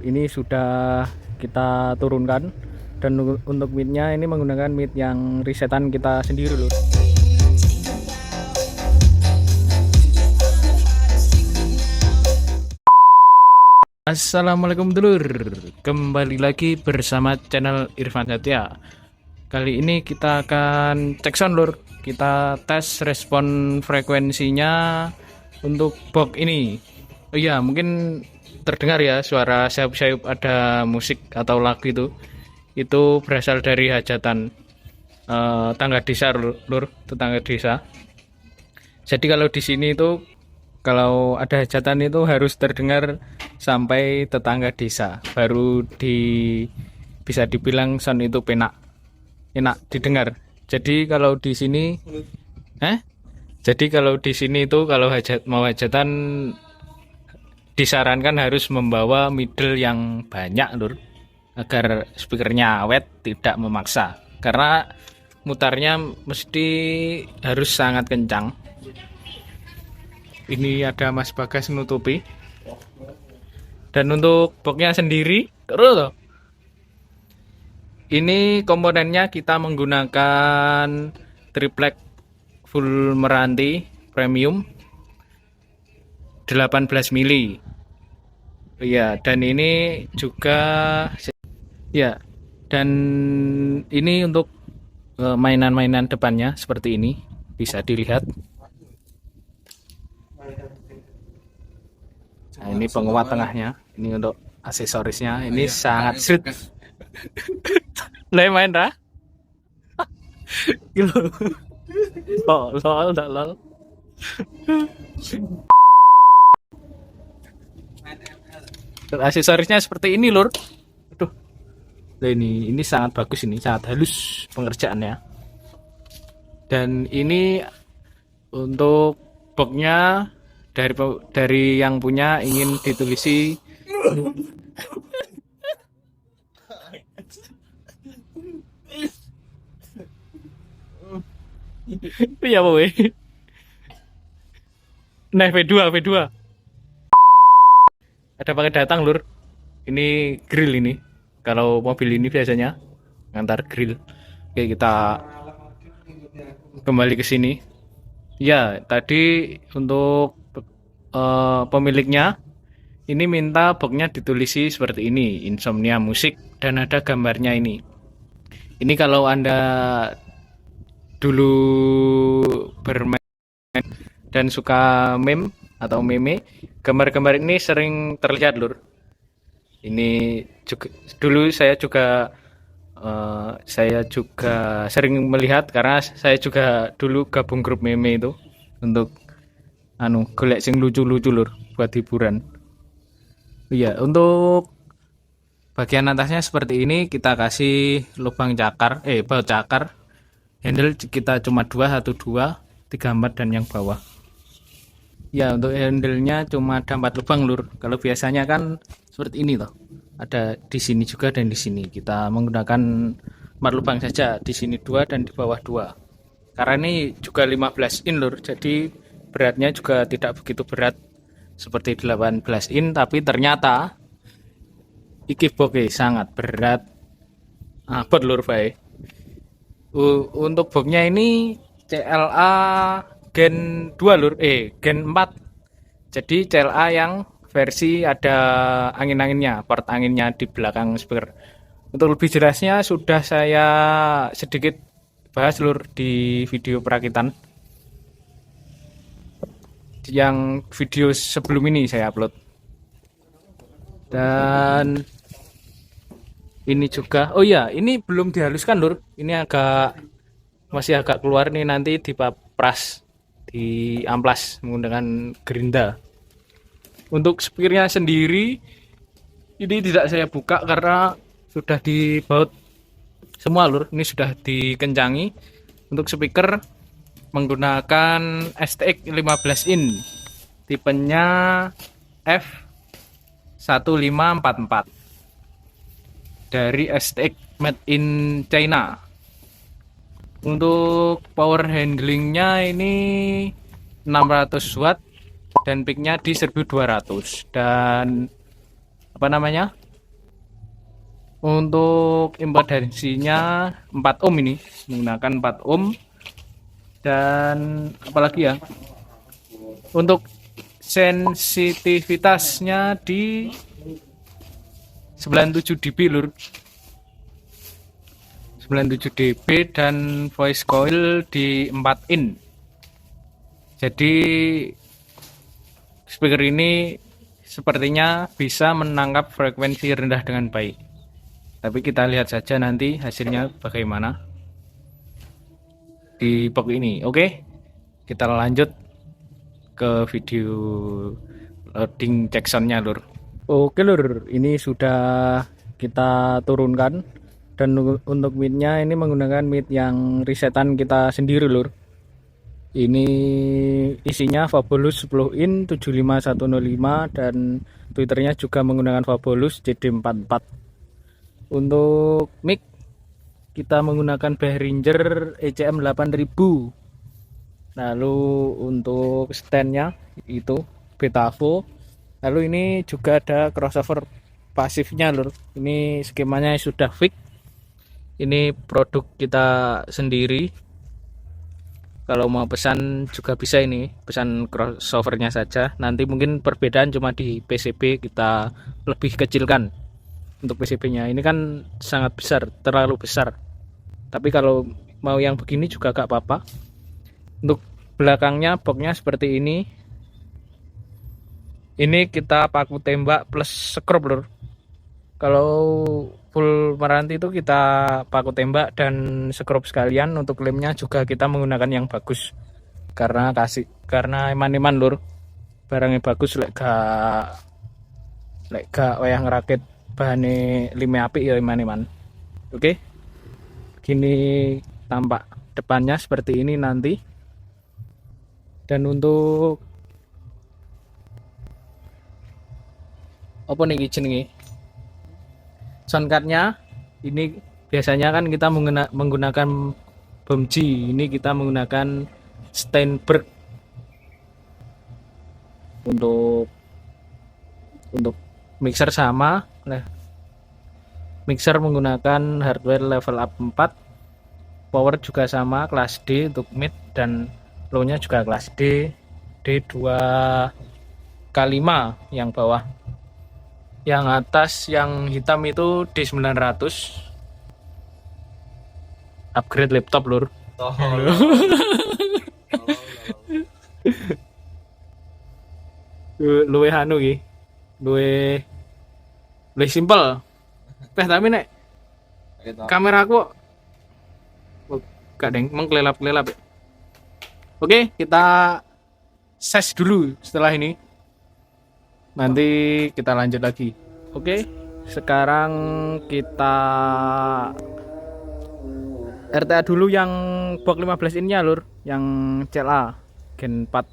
ini sudah kita turunkan, dan untuk midnya ini menggunakan mid yang resetan kita sendiri lur. Assalamualaikum dulur, kembali lagi bersama channel Irfan Satya. Kali ini kita akan cek sound lur, kita tes respon frekuensinya untuk box ini. Oh iya, mungkin terdengar ya suara sayup-sayup ada musik atau lagu itu berasal dari hajatan tangga desa lur, tetangga desa. Jadi kalau di sini itu kalau ada hajatan itu harus terdengar sampai tetangga desa, baru bisa dibilang sound itu enak didengar. Jadi kalau di sini itu kalau mau hajatan disarankan harus membawa middle yang banyak lur, agar speakernya awet, tidak memaksa, karena mutarnya mesti harus sangat kencang. Ini ada Mas Bagas menutupi. Dan untuk boxnya sendiri terus ini komponennya kita menggunakan triplek full Meranti premium 18 mili. Ya, dan ini juga ya, dan ini untuk mainan-mainan depannya seperti ini, bisa dilihat. Nah, ini penguat tengahnya, ini untuk aksesorisnya, ini sangat sweet. Leh main dah. Lol. Aksesorisnya seperti ini lur. Aduh. Nah, ini sangat bagus, ini sangat halus pengerjaannya. Dan ini untuk boxnya dari yang punya ingin ditulisi ya boy. Nah, V2 ada pakai datang lur. Ini grill ini. Kalau mobil ini biasanya ngantar grill. Oke, kita kembali ke sini. Ya, tadi untuk pemiliknya ini minta boxnya ditulisi seperti ini, Insomnia Musik, dan ada gambarnya ini. Ini kalau Anda dulu bermain dan suka meme atau meme, gambar-gambar ini sering terlihat lur. Ini juga dulu saya juga sering melihat, karena saya juga dulu gabung grup meme itu untuk golek sing lucu-lucu lur buat hiburan. Iya, untuk bagian atasnya seperti ini, kita kasih lubang cakar, baut cakar. Handle kita cuma 2, 3 dan yang bawah. Ya, untuk handle-nya cuma ada 4 lubang lur. Kalau biasanya kan seperti ini toh. Ada di sini juga dan di sini. Kita menggunakan 4 lubang saja, di sini 2 dan di bawah 2. Karena ini juga 15 in lur, jadi beratnya juga tidak begitu berat seperti 18 in, tapi ternyata iki box sangat berat. Abot lur bae. Untuk boxnya ini CLA Gen 2 lur, Gen 4. Jadi CLA yang versi ada angin-anginnya, port anginnya di belakang speaker. Untuk lebih jelasnya sudah saya sedikit bahas lur di video perakitan. Yang video sebelum ini saya upload. Dan ini juga, oh ya, ini belum dihaluskan lur. Ini masih agak keluar nih, nanti dipapras, di amplas menggunakan gerinda. Untuk speakernya sendiri ini tidak saya buka karena sudah dibaut semua lur. Ini sudah dikencangi. Untuk speaker menggunakan STX 15 in, tipenya F1544 dari STX made in China. Untuk power handlingnya ini 600 watt dan peaknya di 1200, dan Untuk impedansinya 4 ohm, ini menggunakan 4 ohm. Dan apalagi ya, untuk sensitivitasnya di 97 dB lur, 97 dB, dan voice coil di 4 in. Jadi speaker ini sepertinya bisa menangkap frekuensi rendah dengan baik, tapi kita lihat saja nanti hasilnya bagaimana di box ini. Oke, kita lanjut ke video loading cek soundnya lur. Oke lur, ini sudah kita turunkan, dan untuk midnya ini menggunakan mid yang resetan kita sendiri lur. Ini isinya Fabulous 10 in 75105, dan twitternya juga menggunakan Fabulous JD44. Untuk mic kita menggunakan Behringer ECM 8000. Lalu untuk standnya itu Betavo. Lalu ini juga ada crossover pasifnya lur. Ini skemanya sudah fix. Ini produk kita sendiri. Kalau mau pesan juga bisa, ini pesan crossovernya saja. Nanti mungkin perbedaan cuma di PCB, kita lebih kecilkan untuk PCB-nya. Ini kan sangat besar, terlalu besar. Tapi kalau mau yang begini juga gak apa-apa. Untuk belakangnya boxnya seperti ini. Ini kita paku tembak plus skrup lur. Kalau full meranti itu kita paku tembak dan skrup sekalian. Untuk lemnya juga kita menggunakan yang bagus, karena eman-eman lur, barangnya bagus, lek gak wayah ngerakit bahane lime apik ya eman-eman. Oke, gini tampak depannya seperti ini nanti. Dan untuk apa nih jenenge soundcardnya, ini biasanya kan kita menggunakan Bomji, ini kita menggunakan Steinberg. Untuk mixer sama, nah mixer menggunakan hardware level up 4, power juga sama kelas D untuk mid, dan low nya juga kelas D, D2K5 yang bawah. Yang atas yang hitam itu D900, upgrade laptop lur. Luwe anu iki, luwe simple. Tapi nek kamera aku gak deng mengkelelap-kelelap. Oke, kita ses dulu setelah ini. Nanti kita lanjut lagi. Oke, sekarang kita RTA dulu yang box 15 in nya lur, yang CLA Gen 4.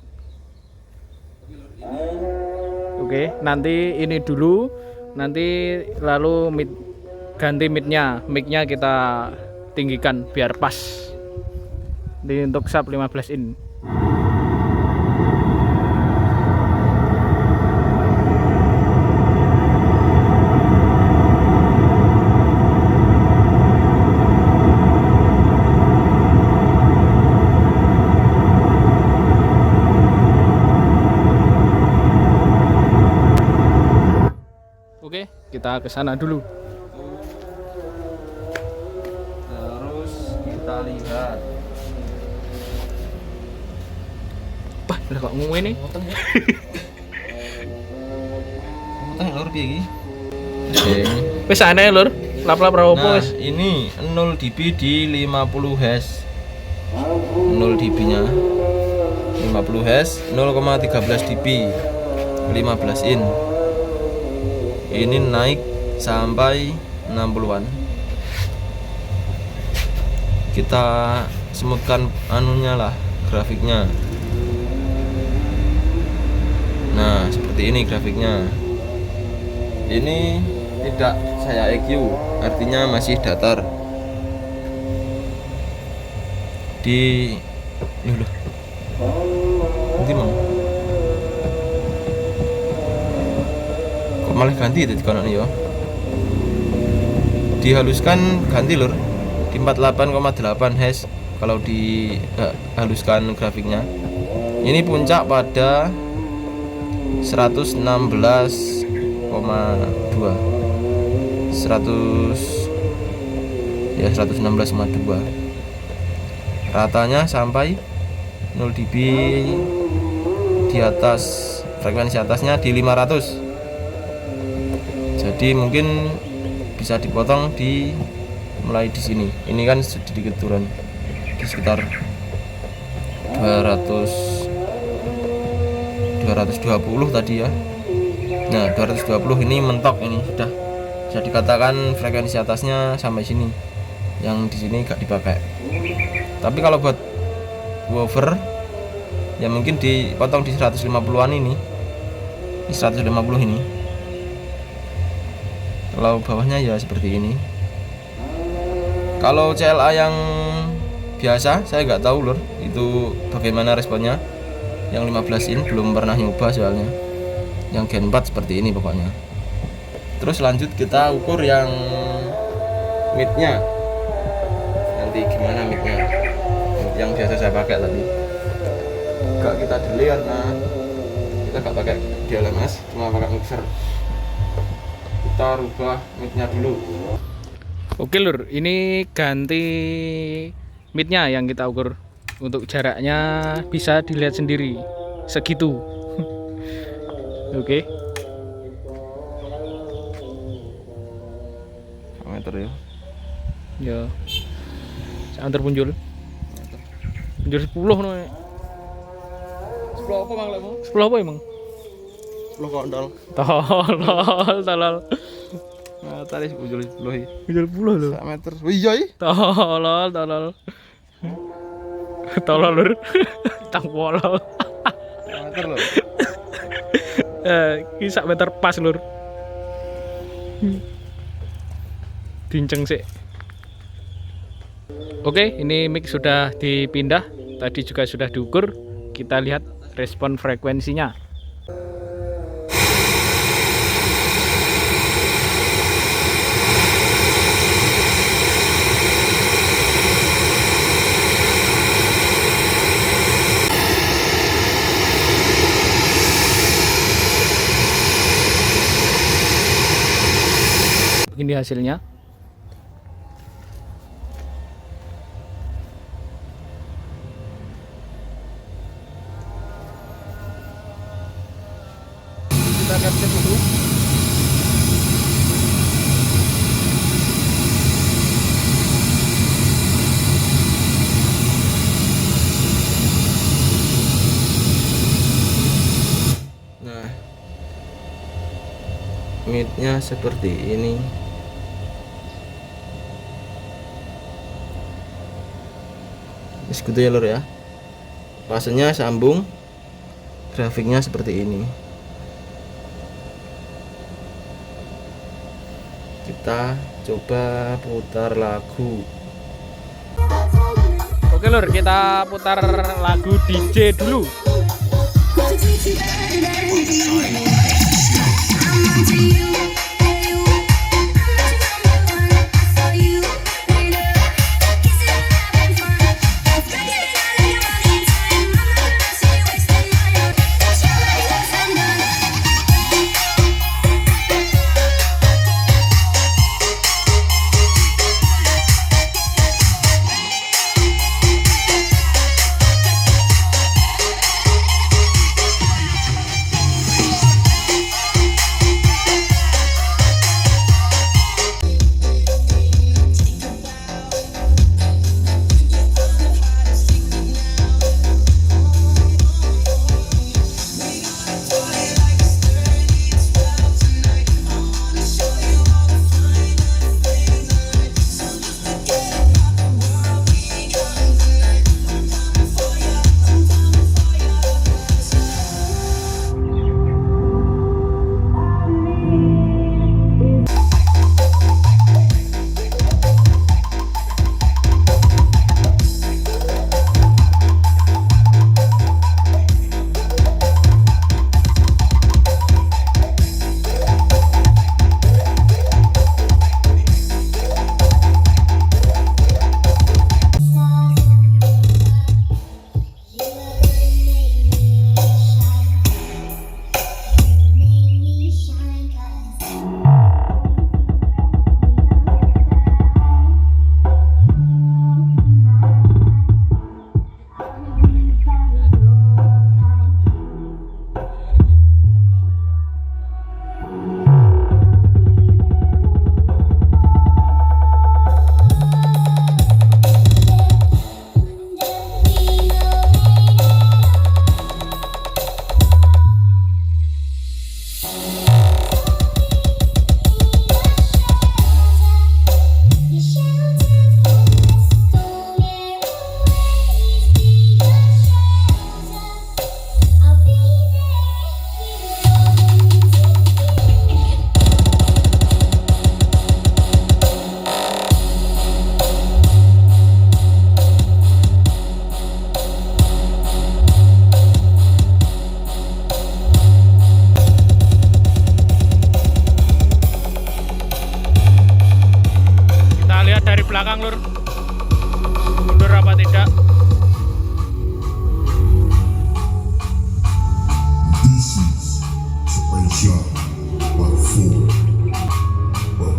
Oke, nanti ini dulu, nanti lalu ganti midnya, mic-nya kita tinggikan biar pas. Ini untuk sub 15 in. Oke, kita ke sana dulu. Terus kita lihat. Wah, lah kok ngomong ini? Ngutang lur piye iki? Wis aneh lur, lap-lap ra opo Nah, wis. ini 0 dB di 50 Hz. 0 dB-nya 50 Hz, 0,13 dB 15 in. Ini naik sampai 60-an. Kita semutkan anunya lah, grafiknya. Nah, seperti ini grafiknya. Ini tidak saya EQ, artinya masih datar. Di loh. Nanti mau. Kok malah ganti tadi kono ya? dihaluskan ganti lur di 48,8 Hz kalau dihaluskan grafiknya. Ini puncak pada 116,2 116,2. Ratanya sampai 0 dB di atas, frekuensi atasnya di 500. Jadi mungkin bisa dipotong mulai di sini. Ini kan sedikit turun di sekitar 220 tadi ya. Nah, 220 ini mentok, ini sudah bisa dikatakan frekuensi atasnya sampai sini. Yang di sini gak dipakai. Tapi kalau buat woofer ya mungkin dipotong di 150-an ini. Di 150 ini. Kalau bawahnya ya seperti ini. Kalau CLA yang biasa saya nggak tahu lur itu bagaimana responnya. Yang 15 in belum pernah nyoba soalnya. Yang Gen 4 seperti ini pokoknya. Terus lanjut kita ukur yang midnya. Nanti gimana midnya? Yang biasa saya pakai tadi. Gak kita delay karena kita gak pakai DLMS, cuma pakai mixer. Kita rubah midnya dulu. Oke lur, ini ganti midnya yang kita ukur. Untuk jaraknya bisa dilihat sendiri, segitu. Oke. Meter ya. Ya. Saya antar punjul. Punjul 10 no. 10 apa mang lemu? 10 apa emang? 10 kondol. Tolol. Nah, tadi punjul 10 iki. Punjul 10 lho. 1 meter. Oh iya iki. Tolol. Tolol lur. Tang polol. 1 meter lho. Ki sak meter pas lur. Dinceng sih. Oke, ini mic sudah dipindah. Tadi juga sudah diukur. Kita lihat respon frekuensinya. Ini hasilnya. Kita capture dulu. Nah, midnya seperti ini. Gitu ya lur ya. Fasenya sambung, grafiknya seperti ini. Kita coba putar lagu. Oke lur, kita putar lagu DJ dulu.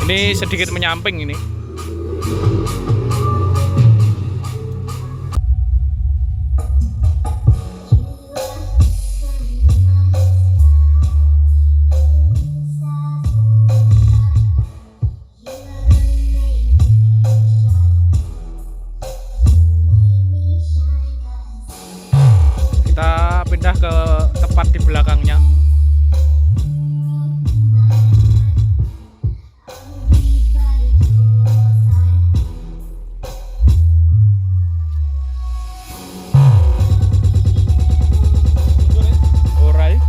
Ini sedikit menyamping ini. Kita pindah ke tempat di belakangnya. Alright.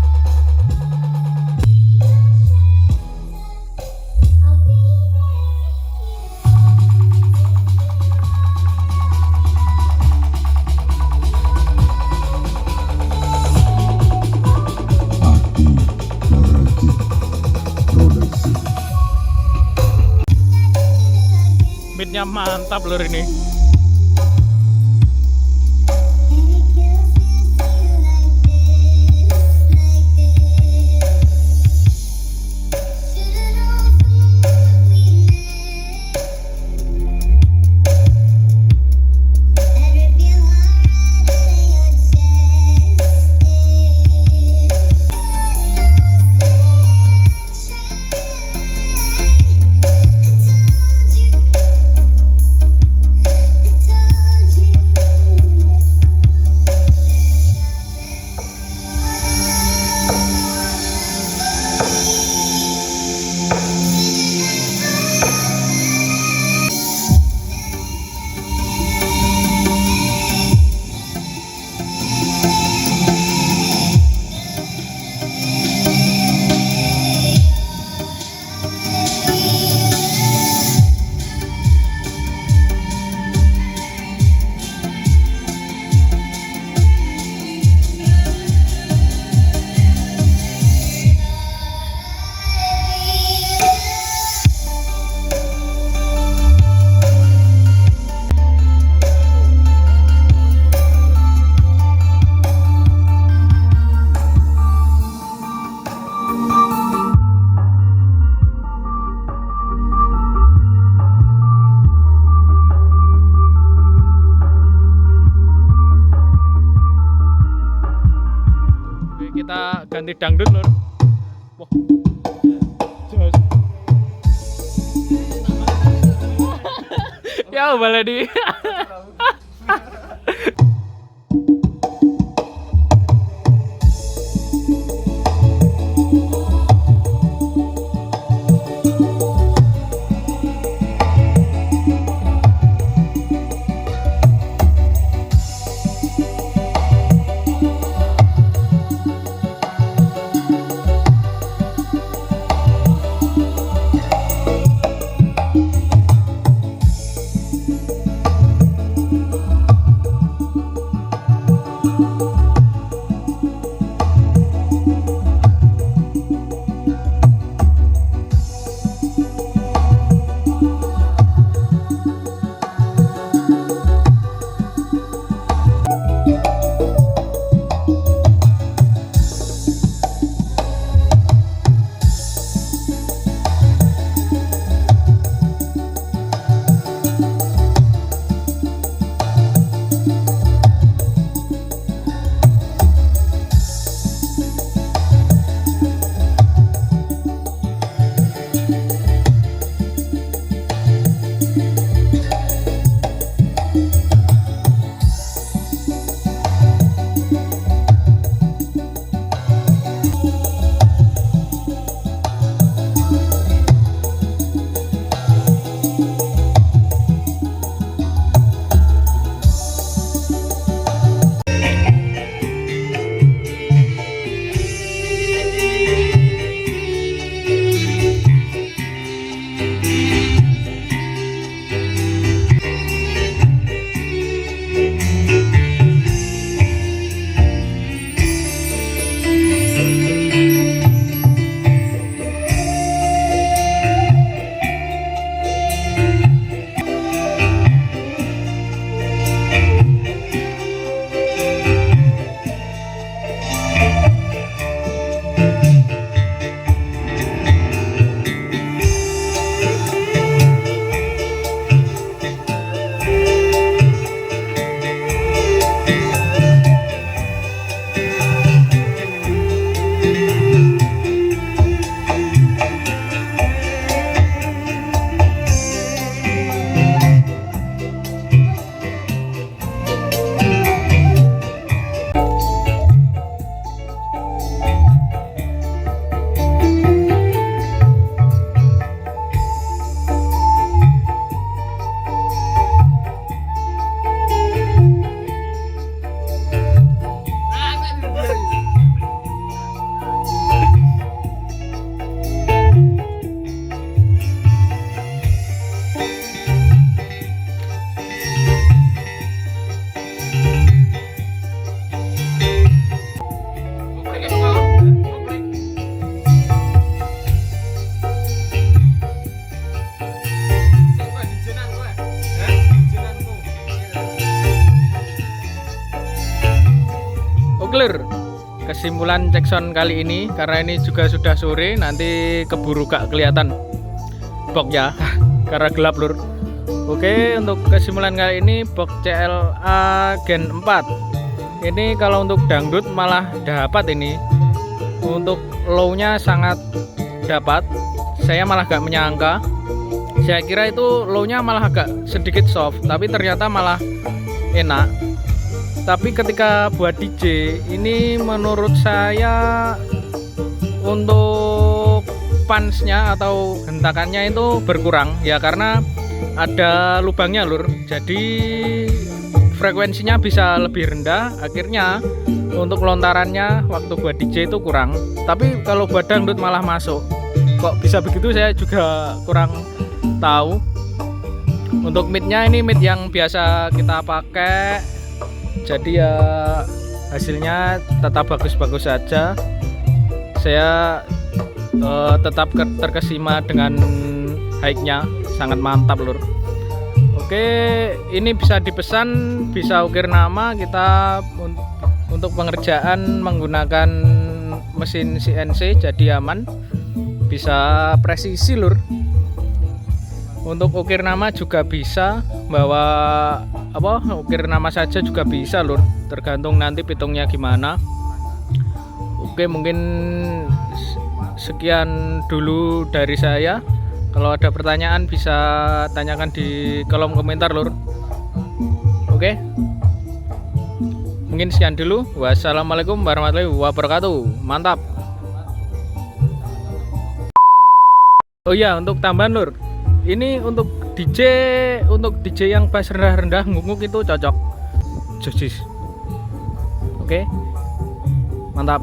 Beatnya mantap lur ini. Kita ganti dangdut lur. Wah. Jos. Ya boleh di. Lur, kesimpulan cek sound kali ini, karena ini juga sudah sore, nanti keburu gak kelihatan box ya karena gelap Lur. Oke, untuk kesimpulan kali ini box CLA Gen 4 ini kalau untuk dangdut malah dapat ini. Untuk low-nya sangat dapat. Saya malah gak menyangka. Saya kira itu low-nya malah agak sedikit soft, tapi ternyata malah enak. Tapi ketika buat DJ ini menurut saya untuk punch-nya atau hentakannya itu berkurang ya, karena ada lubangnya Lur, jadi frekuensinya bisa lebih rendah, akhirnya untuk lontarannya waktu buat DJ itu kurang. Tapi kalau buat dangdut malah masuk. Kok bisa begitu saya juga kurang tahu. Untuk midnya ini mid yang biasa kita pakai, jadi ya hasilnya tetap bagus-bagus saja. Saya tetap terkesima dengan high-nya, sangat mantap Lur. Oke, ini bisa dipesan, bisa ukir nama kita untuk pengerjaan menggunakan mesin CNC, jadi aman, bisa presisi Lur. Untuk ukir nama juga bisa, bawa ukir nama saja juga bisa Lur, tergantung nanti pitungnya gimana. Oke, mungkin sekian dulu dari saya. Kalau ada pertanyaan bisa tanyakan di kolom komentar Lur. Oke, mungkin sekian dulu. Wassalamualaikum warahmatullahi wabarakatuh. Mantap. Oh iya, untuk tambahan Lur, ini untuk DJ yang bass rendah-rendah nguk-nguk itu cocok. Josis. Oke, mantap.